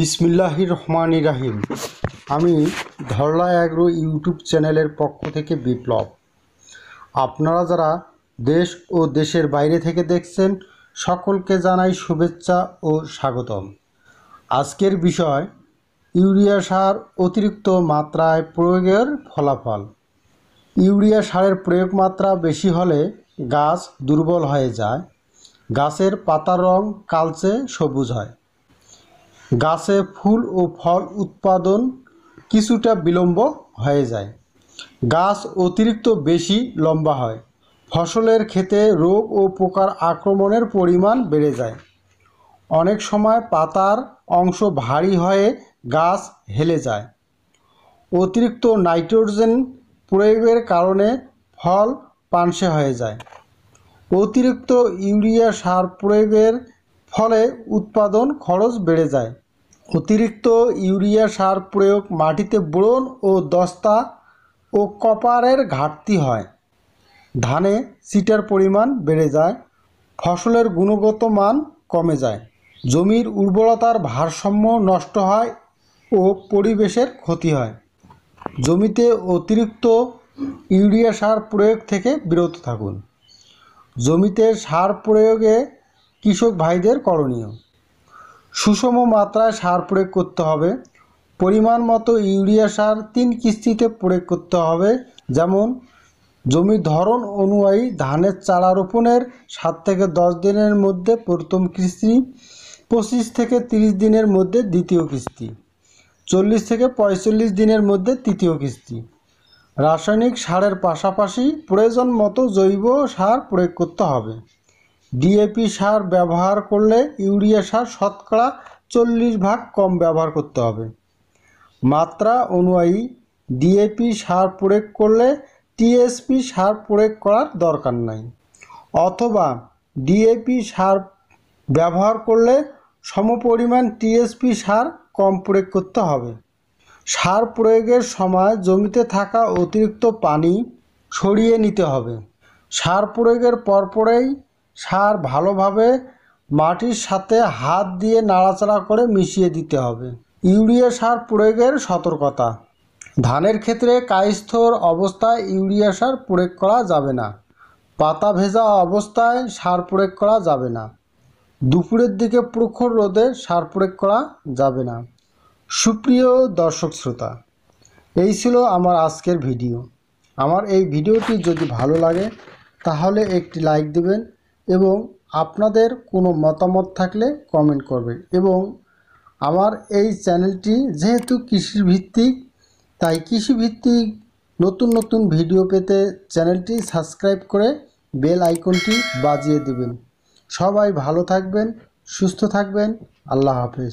বিসমিল্লাহির রহমানির রহিম। আমি ধরলা অ্যাগ্রো ইউটিউব চ্যানেলের পক্ষ থেকে বিপ্লব। আপনারা যারা দেশ ও দেশের বাইরে থেকে দেখছেন সকলকে জানাই শুভেচ্ছা ও স্বাগতম। আজকের বিষয় ইউরিয়া সার অতিরিক্ত মাত্রায় প্রয়োগের ফলাফল। ইউরিয়া সারের প্রয়োগ মাত্রা বেশি হলে গাছ দুর্বল হয়ে যায়, গাছের পাতার রং কালচে সবুজ হয়, গাছে ফুল ও ফল উৎপাদন কিছুটা বিলম্ব হয়ে যায়, গাছ অতিরিক্ত বেশি লম্বা হয়, ফসলের ক্ষেতে রোগ ও পোকার আক্রমণের পরিমাণ বেড়ে যায়, অনেক সময় পাতার অংশ ভারী হয়ে গাছ হেলে যায়, অতিরিক্ত নাইট্রোজেন প্রয়োগের কারণে ফল পানসে হয়ে যায়, অতিরিক্ত ইউরিয়া সার প্রয়োগের ফলে উৎপাদন খরচ বেড়ে যায়, অতিরিক্ত ইউরিয়া সার প্রয়োগ মাটিতে বোরন ও দস্তা ও কপারের ঘাটতি হয়, ধানে চিটার পরিমাণ বেড়ে যায়, ফসলের গুণগত মান কমে যায়, জমির উর্বরতার ভারসাম্য নষ্ট হয় ও পরিবেশের ক্ষতি হয়। জমিতে অতিরিক্ত ইউরিয়া সার প্রয়োগ থেকে বিরত থাকুন। জমিতে সার প্রয়োগে কৃষক ভাইদের করণীয়: সুষম মাত্রায় সার প্রয়োগ করতে হবে। পরিমাণ মতো ইউরিয়া সার 3 কিস্তিতে প্রয়োগ করতে হবে। যেমন জমির ধরন অনুযায়ী ধানের চারা রোপণের 7 থেকে 10 দিনের মধ্যে প্রথম কিস্তি, 25 থেকে 30 দিনের মধ্যে দ্বিতীয় কিস্তি, 40 থেকে 45 দিনের মধ্যে তৃতীয় কিস্তি। রাসায়নিক সারের পাশাপাশি প্রয়োজন মতো জৈব সার প্রয়োগ করতে হবে। ডিএপি সার ব্যবহার করলে ইউরিয়া সার শতকরা 40 ভাগ কম ব্যবহার করতে হবে। মাত্রা অনুযায়ী ডিএপি সার প্রয়োগ করলে টিএসপি সার প্রয়োগ করার দরকার নাই, অথবা ডিএপি সার ব্যবহার করলে সমপরিমাণ টিএসপি সার কম প্রয়োগ করতে হবে। সার প্রয়োগের সময় জমিতে থাকা অতিরিক্ত পানি সরিয়ে নিতে হবে। সার প্রয়োগের পরপরেই সার ভালোভাবে মাটির সাথে হাত দিয়ে নাড়াচাড়া করে মিশিয়ে দিতে হবে। ইউরিয়া সার প্রয়োগের সতর্কতা: ধানের ক্ষেত্রে কায়স্থর অবস্থায় ইউরিয়া সার প্রয়োগ করা যাবে না, পাতা ভেজা অবস্থায় সার প্রয়োগ করা যাবে না, দুপুরের দিকে প্রখর রোদে সার প্রয়োগ করা যাবে না। সুপ্রিয় দর্শক শ্রোতা, এই ছিল আমার আজকের ভিডিও। আমার এই ভিডিওটি যদি ভালো লাগে তাহলে একটি লাইক দেবেন এবং আপনাদের কোনো মতামত থাকলে কমেন্ট করবেন। এবং আমার এই চ্যানেলটি যেহেতু কৃষিভিত্তিক, তাই কৃষিভিত্তিক নতুন নতুন ভিডিও পেতে চ্যানেলটি সাবস্ক্রাইব করে বেল আইকনটি বাজিয়ে দেবেন। সবাই ভালো থাকবেন, সুস্থ থাকবেন। আল্লাহ হাফেজ।